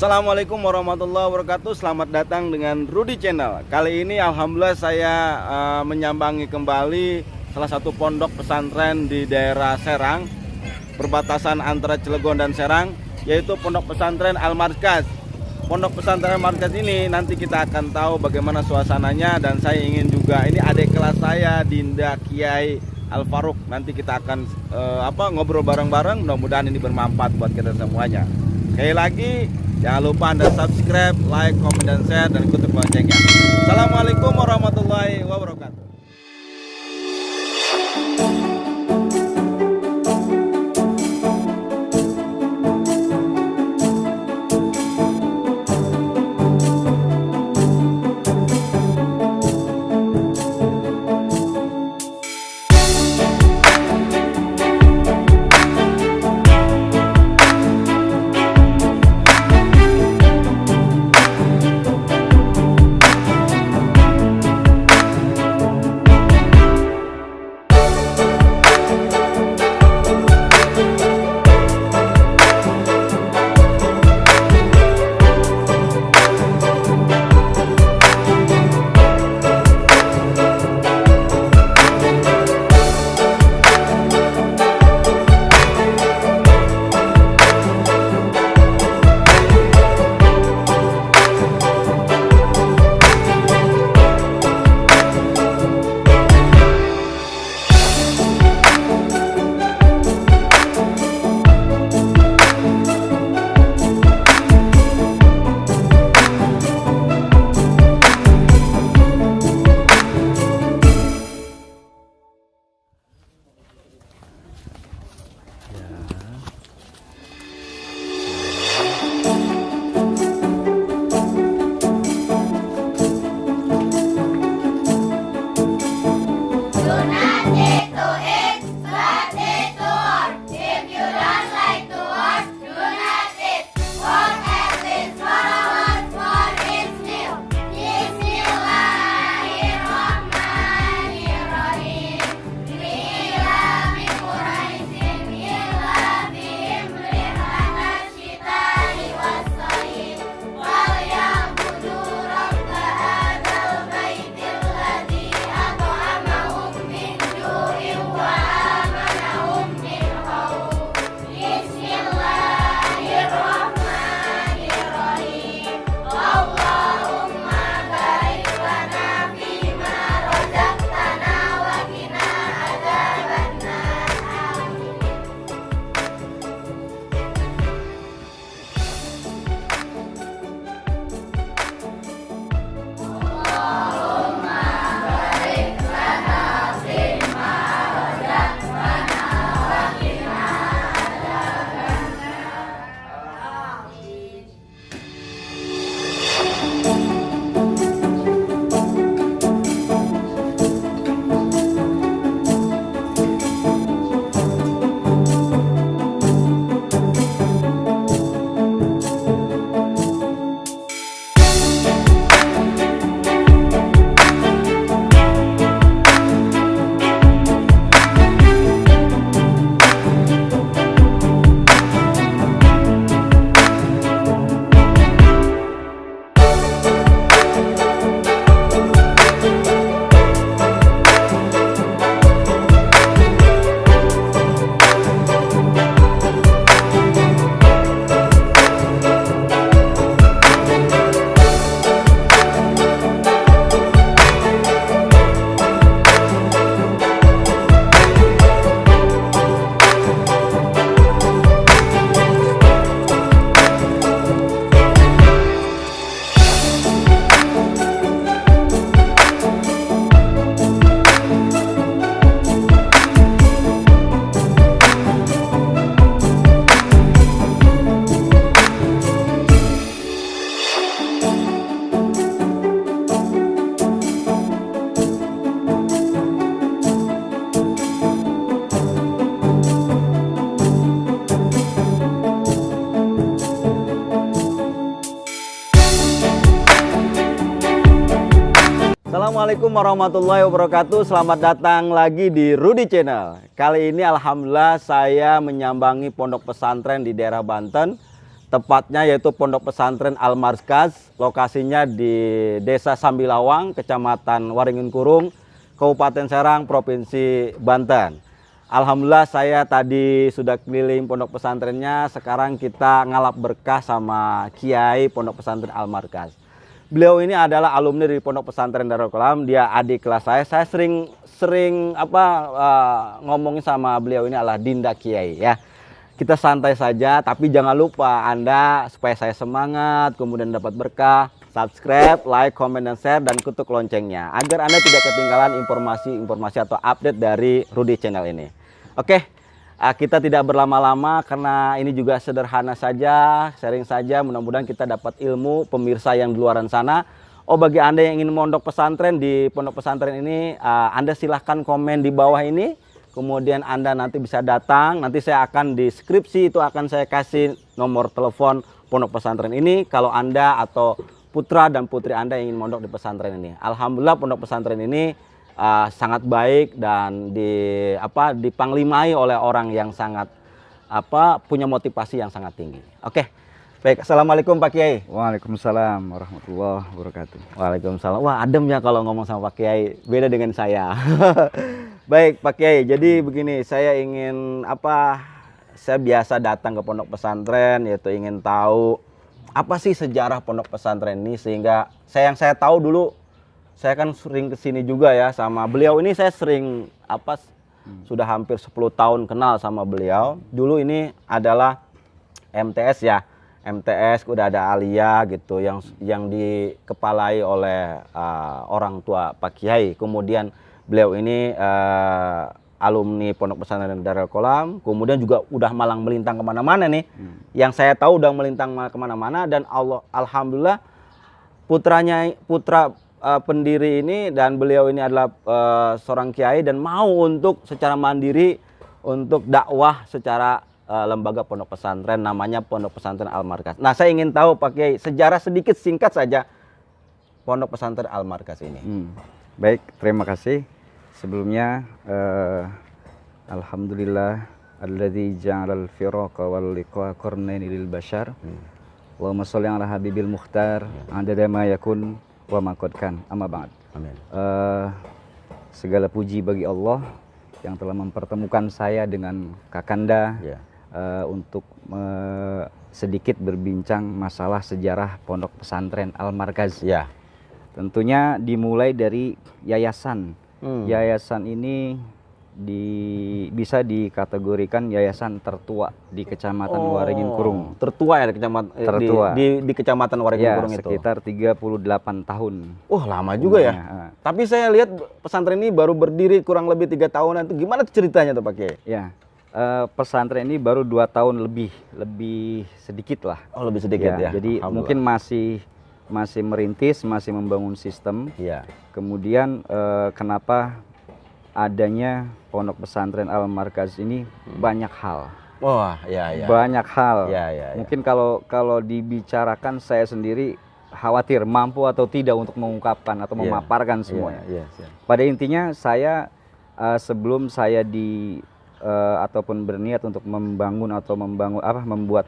Assalamualaikum warahmatullahi wabarakatuh. Selamat datang dengan Rudy Channel. Kali ini alhamdulillah saya menyambangi kembali salah satu pondok pesantren di daerah Serang, perbatasan antara Cilegon dan Serang, yaitu Pondok Pesantren Al-Markaz. Pondok Pesantren Al-Markaz ini nanti kita akan tahu bagaimana suasananya, dan saya ingin juga, ini adik kelas saya Dinda Kiai Al-Faruq. Nanti kita akan ngobrol bareng-bareng, mudah-mudahan ini bermanfaat buat kita semuanya. Sekali lagi, jangan lupa Anda subscribe, like, komen, dan share, dan ikuti loncengnya. Assalamualaikum warahmatullahi wabarakatuh. Assalamualaikum warahmatullahi wabarakatuh. Selamat datang lagi di Rudy Channel. Kali ini alhamdulillah saya menyambangi pondok pesantren di daerah Banten, tepatnya yaitu Pondok Pesantren Al Markaz, lokasinya di Desa Sambilawang, Kecamatan Waringin Kurung, Kabupaten Serang, Provinsi Banten. Alhamdulillah saya tadi sudah keliling pondok pesantrennya, sekarang kita ngalap berkah sama Kiai Pondok Pesantren Al Markaz. Beliau ini adalah alumni dari Pondok Pesantren Darul Qalam, dia adik kelas saya. Saya sering ngomongin sama beliau ini adalah Dinda Kiai ya. Kita santai saja, tapi jangan lupa Anda supaya saya semangat, kemudian dapat berkah, subscribe, like, comment, dan share, dan ketuk loncengnya agar Anda tidak ketinggalan informasi-informasi atau update dari Rudy Channel ini. Oke, kita tidak berlama-lama karena ini juga sederhana saja, sharing saja, mudah-mudahan kita dapat ilmu pemirsa yang di luar sana. Oh, bagi Anda yang ingin mondok pesantren di pondok pesantren ini, Anda silahkan komen di bawah ini. Kemudian Anda nanti bisa datang, nanti saya akan di deskripsi itu akan saya kasih nomor telepon pondok pesantren ini kalau Anda atau putra dan putri Anda yang ingin mondok di pesantren ini. Alhamdulillah pondok pesantren ini sangat baik dan dipanglimai oleh orang yang sangat punya motivasi yang sangat tinggi. Oke. Baik, assalamualaikum Pak Kiai. Waalaikumsalam warahmatullahi wabarakatuh. Waalaikumsalam. Wah, adem ya kalau ngomong sama Pak Kiai, beda dengan saya. Baik Pak Kiai, jadi begini, saya ingin saya biasa datang ke pondok pesantren, yaitu ingin tahu apa sih sejarah pondok pesantren ini, sehingga yang saya tahu dulu, saya kan sering kesini juga ya sama beliau ini, saya sering sudah hampir 10 tahun kenal sama beliau. Dulu ini adalah MTS ya. MTS udah ada Alia gitu yang dikepalai oleh orang tua Pak Kiai. Kemudian beliau ini alumni Pondok Pesantren Darul Qalam, kemudian juga udah malang melintang kemana-mana nih. Yang saya tahu udah melintang kemana-mana, dan alhamdulillah putra pendiri ini dan beliau ini adalah seorang kiai dan mau untuk secara mandiri untuk dakwah secara lembaga pondok pesantren, namanya Pondok Pesantren Al Markaz. Nah, saya ingin tahu Pak Kiai sejarah sedikit singkat saja Pondok Pesantren Al Markaz ini. Baik, terima kasih. Sebelumnya alhamdulillah alladzi ja'alal firaqa wal liqa qarnaini lil bashar. Allahumma sholli ala habibil mukhtar adada ma yakun wa ma qad kan. Amma ba'd. Amin. Segala puji bagi Allah yang telah mempertemukan saya dengan Kakanda. Untuk sedikit berbincang masalah sejarah Pondok Pesantren Al Markaz. Ya. Tentunya dimulai dari yayasan. Yayasan ini bisa dikategorikan yayasan tertua di Kecamatan Waringin Kurung. Tertua ya di Kecamatan di Kecamatan Waringin Kurung itu. Sekitar 38 tahun. Lama juga ya. Tapi saya lihat pesantren ini baru berdiri kurang lebih 3 tahunan. Itu gimana ceritanya tuh Pak Kiai? Ya. Pesantren ini baru 2 tahun lebih sedikit lah. Oh, lebih sedikit ya. Jadi mungkin masih merintis, masih membangun sistem. Iya. Kemudian kenapa adanya Pondok Pesantren Al Markaz ini banyak hal. Wah, ya. Banyak hal. Ya. Mungkin kalau dibicarakan saya sendiri khawatir mampu atau tidak untuk mengungkapkan atau memaparkan semuanya. Pada intinya saya sebelum saya ataupun berniat untuk membuat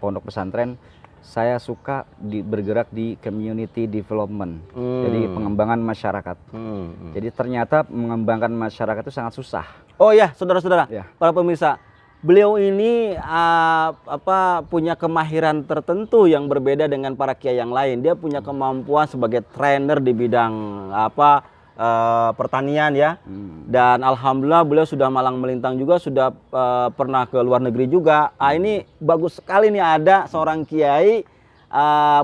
pondok pesantren, saya suka bergerak di community development, jadi pengembangan masyarakat. Jadi ternyata mengembangkan masyarakat itu sangat susah. Oh ya, saudara-saudara, para pemirsa, beliau ini punya kemahiran tertentu yang berbeda dengan para kiai yang lain. Dia punya kemampuan sebagai trainer di bidang pertanian ya. Dan alhamdulillah beliau sudah malang melintang juga, sudah pernah ke luar negeri juga. Ini bagus sekali nih ada seorang kiai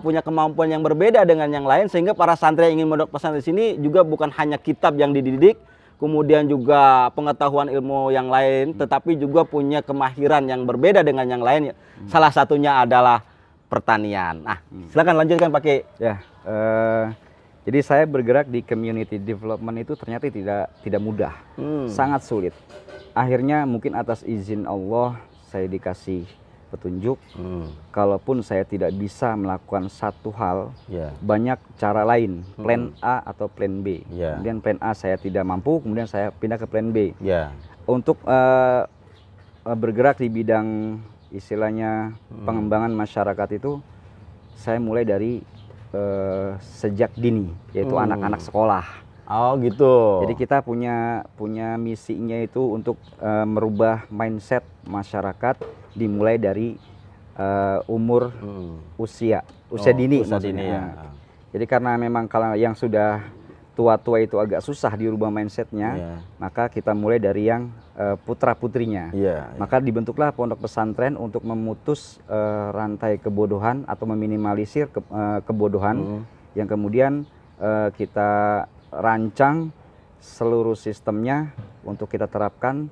punya kemampuan yang berbeda dengan yang lain, sehingga para santri yang ingin mondok pesantren di sini juga bukan hanya kitab yang dididik, kemudian juga pengetahuan ilmu yang lain, tetapi juga punya kemahiran yang berbeda dengan yang lain. Salah satunya adalah pertanian. Nah, silakan lanjutkan Pak Kiai. Jadi saya bergerak di community development itu ternyata tidak mudah, sangat sulit. Akhirnya mungkin atas izin Allah saya dikasih petunjuk. Kalaupun saya tidak bisa melakukan satu hal, banyak cara lain, plan A atau plan B. Kemudian plan A saya tidak mampu, kemudian saya pindah ke plan B. Untuk bergerak di bidang istilahnya pengembangan masyarakat itu saya mulai dari sejak dini, yaitu anak-anak sekolah. Oh gitu. Jadi kita punya misinya itu untuk merubah mindset masyarakat dimulai dari umur usia dini. Usia dini ya. Jadi karena memang kalau yang sudah tua-tua itu agak susah dirubah mindsetnya, maka kita mulai dari yang putra-putrinya. Maka dibentuklah pondok pesantren untuk memutus rantai kebodohan atau meminimalisir kebodohan yang kemudian kita rancang seluruh sistemnya untuk kita terapkan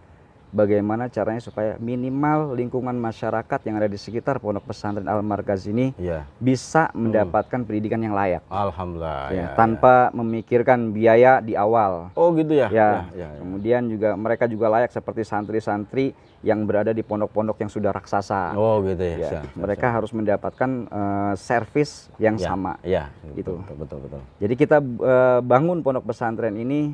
bagaimana caranya supaya minimal lingkungan masyarakat yang ada di sekitar pondok pesantren Al-Markaz ini bisa mendapatkan pendidikan yang layak. Alhamdulillah. Tanpa memikirkan biaya di awal. Oh gitu ya. Kemudian juga mereka juga layak seperti santri-santri yang berada di pondok-pondok yang sudah raksasa. Oh gitu ya. Mereka harus mendapatkan servis yang sama. Gitu. Betul. Jadi kita bangun pondok pesantren ini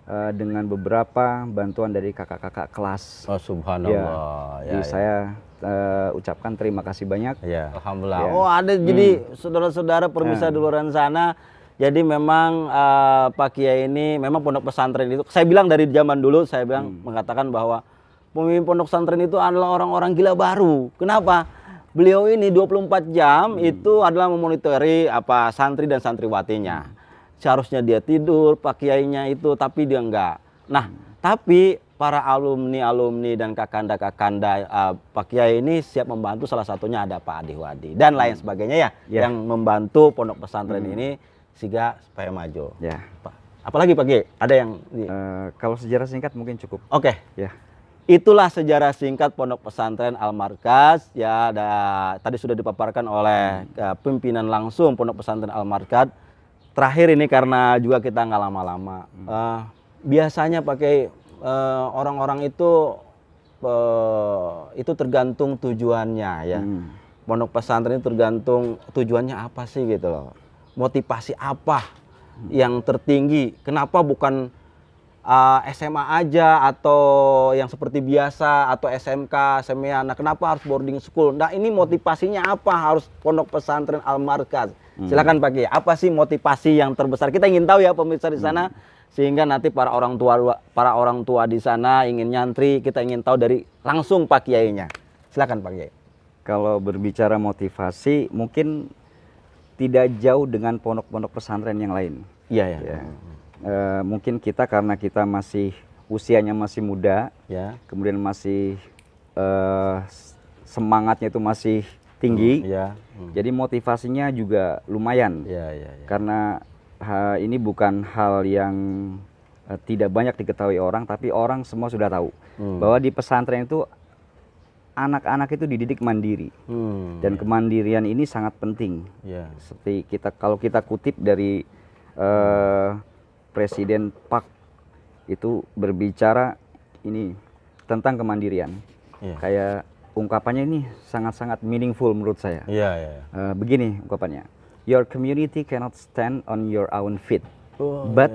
dengan beberapa bantuan dari kakak-kakak kelas. Oh subhanallah. Jadi saya ucapkan terima kasih banyak. Alhamdulillah. Oh ada jadi saudara-saudara pemirsa di luar sana. Jadi memang Pak Kiai ini memang pondok pesantren itu, saya bilang dari zaman dulu saya bilang mengatakan bahwa pemimpin pondok pesantren itu adalah orang-orang gila baru. Kenapa? Beliau ini 24 jam itu adalah memonitori apa santri dan santriwatinya. Seharusnya dia tidur, Pak Kiainya itu, tapi dia enggak. Nah, tapi para alumni dan kakanda Pak Kiai ini siap membantu, salah satunya ada Pak Adi Wadi dan lain sebagainya yang membantu pondok pesantren ini sehingga supaya maju. Apalagi Pak Kiai, ada yang kalau sejarah singkat mungkin cukup. Oke. Itulah sejarah singkat pondok pesantren Al-Markaz ya. Tadi sudah dipaparkan oleh pimpinan langsung pondok pesantren Al-Markaz. Terakhir ini karena juga kita nggak lama-lama. Biasanya pakai orang-orang itu tergantung tujuannya ya. Pondok pesantren itu tergantung tujuannya apa sih gitu loh. Motivasi apa yang tertinggi? Kenapa bukan SMA aja atau yang seperti biasa atau SMK, SMA? Nah, kenapa harus boarding school? Nah, ini motivasinya apa harus pondok pesantren Al-Markaz? Silakan Pak Kiai, apa sih motivasi yang terbesar? Kita ingin tahu ya pemirsa di sana, sehingga nanti para orang tua di sana ingin nyantri, kita ingin tahu dari langsung Pak Kiainya. Silakan Pak Kiai. Kalau berbicara motivasi, mungkin tidak jauh dengan pondok-pondok pesantren yang lain. Mungkin kita karena kita masih usianya masih muda, kemudian masih semangatnya itu masih tinggi, jadi motivasinya juga lumayan. Karena ini bukan hal yang tidak banyak diketahui orang, tapi orang semua sudah tahu bahwa di pesantren itu anak-anak itu dididik mandiri, dan kemandirian ini sangat penting. Seperti kalau kita kutip dari Presiden Park itu berbicara ini tentang kemandirian, kayak ungkapannya ini sangat-sangat meaningful menurut saya. Begini ungkapannya, your community cannot stand on your own feet, but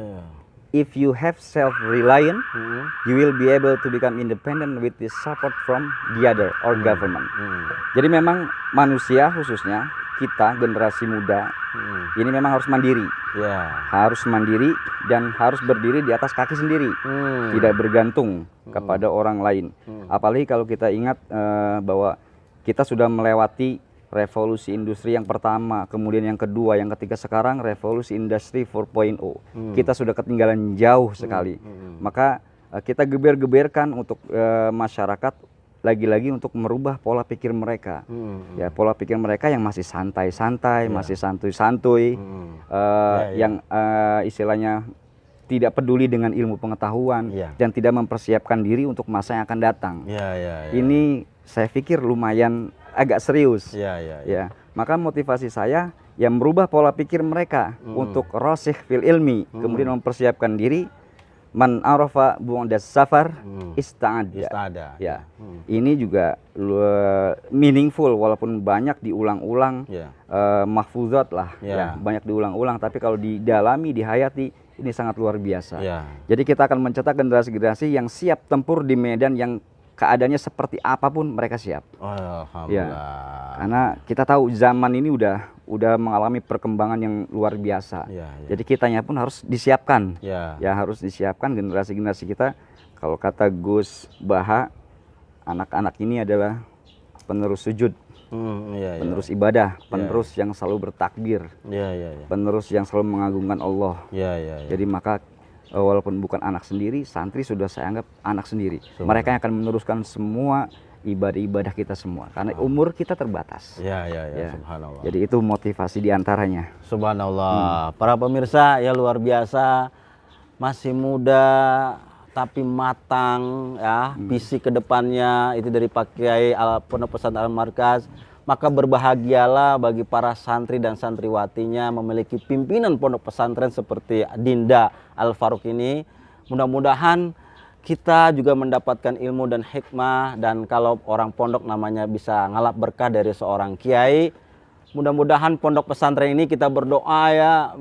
if you have self-reliance, you will be able to become independent with the support from the other or government. Jadi memang manusia khususnya kita generasi muda ini memang harus mandiri, harus mandiri dan harus berdiri di atas kaki sendiri, tidak bergantung kepada orang lain. Apalagi kalau kita ingat bahwa kita sudah melewati revolusi industri yang pertama, kemudian yang kedua, yang ketiga, sekarang revolusi industri 4.0. Kita sudah ketinggalan jauh sekali. Maka kita geber-geberkan untuk masyarakat lagi-lagi untuk merubah pola pikir mereka. Ya, pola pikir mereka yang masih santai-santai, masih santuy-santuy, yang istilahnya tidak peduli dengan ilmu pengetahuan dan tidak mempersiapkan diri untuk masa yang akan datang. Ini saya pikir lumayan agak serius. Ya, maka motivasi saya yang merubah pola pikir mereka untuk rasikh fil ilmi, kemudian mempersiapkan diri. Man arafa bu'da safar ista'ada. Ya. Ini juga meaningful walaupun banyak diulang-ulang, mahfuzat lah, banyak diulang-ulang, tapi kalau didalami, dihayati, ini sangat luar biasa. Jadi kita akan mencetak generasi-generasi yang siap tempur di medan yang keadaannya seperti apapun mereka siap. Alhamdulillah. Karena kita tahu zaman ini udah mengalami perkembangan yang luar biasa. Jadi kitanya pun harus disiapkan. Ya harus disiapkan generasi-generasi kita. Kalau kata Gus Baha, anak-anak ini adalah penerus sujud, penerus ibadah, penerus yang selalu bertakbir, penerus yang selalu mengagungkan Allah. Jadi maka walaupun bukan anak sendiri, santri sudah saya anggap anak sendiri. Mereka yang akan meneruskan semua ibadah-ibadah kita semua, karena umur kita terbatas. Subhanallah. Jadi itu motivasi diantaranya. Subhanallah. Para pemirsa ya, luar biasa, masih muda tapi matang ya, visi kedepannya itu dari Pak Kiai Pondok Pesantren Al-Markaz. Maka berbahagialah bagi para santri dan santriwatinya memiliki pimpinan pondok pesantren seperti Dinda Al-Faruq ini. Mudah-mudahan kita juga mendapatkan ilmu dan hikmah, dan kalau orang pondok namanya bisa ngalap berkah dari seorang kiai. Mudah-mudahan pondok pesantren ini kita berdoa ya,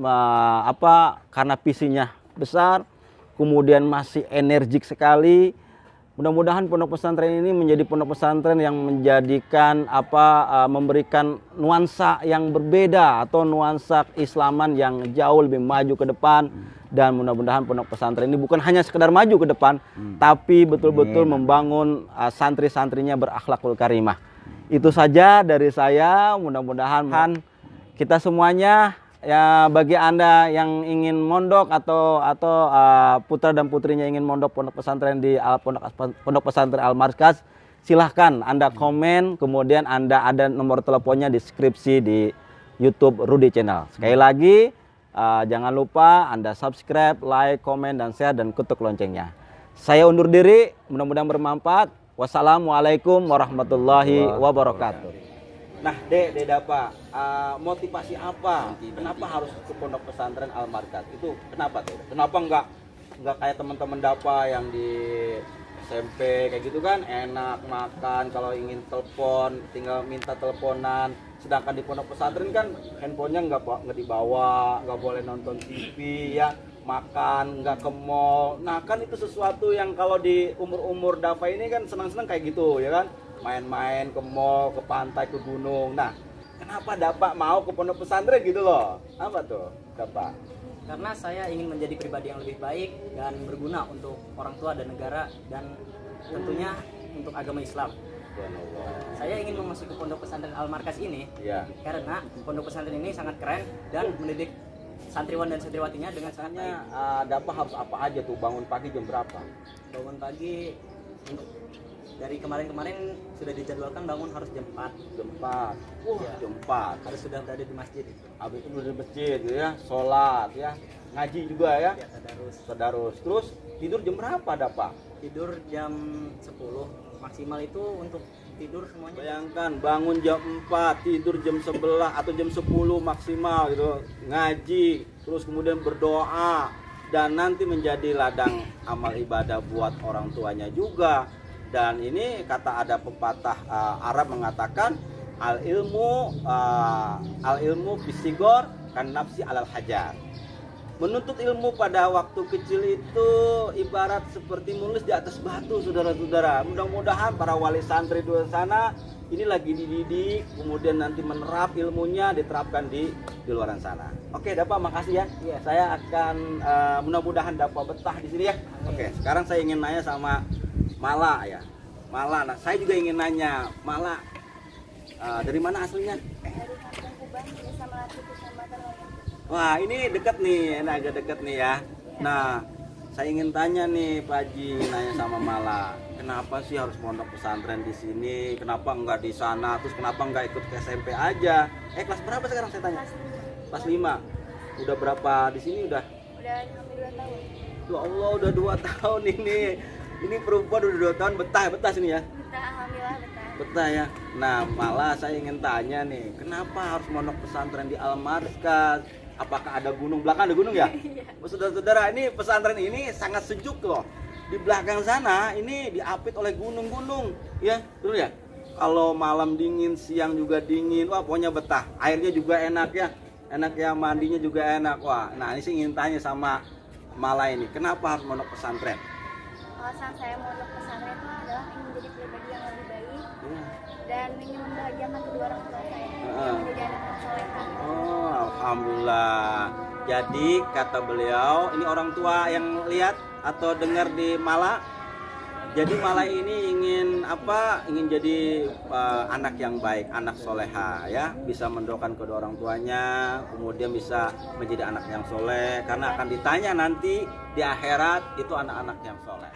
karena visinya besar, kemudian masih energik sekali. Mudah-mudahan pondok pesantren ini menjadi pondok pesantren yang menjadikan memberikan nuansa yang berbeda atau nuansa Islaman yang jauh lebih maju ke depan. Dan mudah-mudahan pondok pesantren ini bukan hanya sekedar maju ke depan, tapi betul-betul membangun santri-santrinya berakhlakul karimah. Itu saja dari saya. Mudah-mudahan kita semuanya, ya, bagi Anda yang ingin mondok atau putra dan putrinya ingin mondok pondok pesantren di Pondok Pesantren Al-Markaz, silahkan Anda komen, kemudian Anda ada nomor teleponnya di deskripsi di YouTube Rudy Channel. Sekali lagi, jangan lupa Anda subscribe, like, komen, dan share, dan ketuk loncengnya. Saya undur diri, mudah-mudahan bermanfaat. Wassalamualaikum warahmatullahi wabarakatuh. Nah, Dek Dapa, motivasi apa? Kenapa harus ke Pondok Pesantren Al-Markaz? Itu kenapa tuh? Kenapa enggak kayak teman-teman Dapa yang di SMP kayak gitu kan, enak makan, kalau ingin telepon tinggal minta teleponan. Sedangkan di Pondok Pesantren kan handphonenya nggak dibawa, nggak boleh nonton TV ya, makan nggak ke mall. Nah kan itu sesuatu yang kalau di umur-umur Dapa ini kan senang-senang kayak gitu ya kan, main-main ke mall, ke pantai, ke gunung. Nah, kenapa Dapa mau ke pondok pesantren gitu loh? Apa tuh, Dapa? Karena saya ingin menjadi pribadi yang lebih baik dan berguna untuk orang tua dan negara, dan tentunya untuk agama Islam. Saya ingin memasuki pondok pesantren Al-Markaz ini karena pondok pesantren ini sangat keren dan mendidik santriwan dan santriwatinya dengan sangat baik. Dapa harus apa aja tuh? Bangun pagi jam berapa? Bangun pagi untuk dari kemarin-kemarin sudah dijadwalkan bangun harus jam 4. Jam 4. Jam 4. Harus sudah berada di masjid. Habis itu di masjid ya, sholat ya, ngaji juga ya. Tadarus. Terus tidur jam berapa Dapa? Tidur jam 10 maksimal itu untuk tidur semuanya. Bayangkan bangun jam 4, tidur jam 11 atau jam 10 maksimal gitu. Ngaji, terus kemudian berdoa, dan nanti menjadi ladang amal ibadah buat orang tuanya juga. Dan ini kata ada pepatah Arab mengatakan al ilmu fisigor kan nafsi alal hajar. Menuntut ilmu pada waktu kecil itu ibarat seperti menulis di atas batu, saudara-saudara. Mudah-mudahan para wali santri di luar sana ini lagi dididik, kemudian nanti menerap ilmunya, diterapkan di luar sana. Oke, Dapa, makasih ya. Saya akan mudah-mudahan Dapa betah di sini ya. Oke, sekarang saya ingin nanya sama Mala ya. Mala, nah saya juga ingin nanya, Mala dari mana aslinya? Dari Kampung Kuban, Desa Melati, Kecamatan Loyang. Wah, ini dekat nih, ini agak dekat nih ya. Nah, saya ingin tanya nih Pak Haji, nanya sama Mala, kenapa sih harus pondok pesantren di sini? Kenapa enggak di sana? Terus kenapa enggak ikut ke SMP aja? Kelas berapa sekarang saya tanya? Kelas 5. Udah berapa di sini udah? Udah hampir 2 tahun. Ya Allah, udah 2 tahun ini. Ini perempuan udah 2 tahun betah sini ya? Betah, alhamdulillah betah. Betah ya. Nah, malah saya ingin tanya nih, kenapa harus pondok pesantren di Al-Markaz? Apakah ada gunung? Belakang ada gunung ya? Saudara-saudara, ini pesantren ini sangat sejuk loh. Di belakang sana ini diapit oleh gunung-gunung, ya, dulu ya. Kalau malam dingin, siang juga dingin, wah pokoknya betah. Airnya juga enak ya, mandinya juga enak. Wah, nah ini sih ingin tanya sama Mala ini, kenapa harus pondok pesantren? alasan saya mau untuk pesantren itu adalah ingin menjadi pribadi yang lebih baik dan ingin membahagiakan kedua orang tua saya yang menjadi anak yang solehah. Oh, alhamdulillah. Jadi kata beliau, ini orang tua yang lihat atau dengar di Mala. Jadi Mala ini ingin apa? Ingin jadi anak yang baik, anak soleha ya, bisa mendoakan kedua orang tuanya, kemudian bisa menjadi anak yang soleh. Karena akan ditanya nanti di akhirat itu anak-anak yang soleh.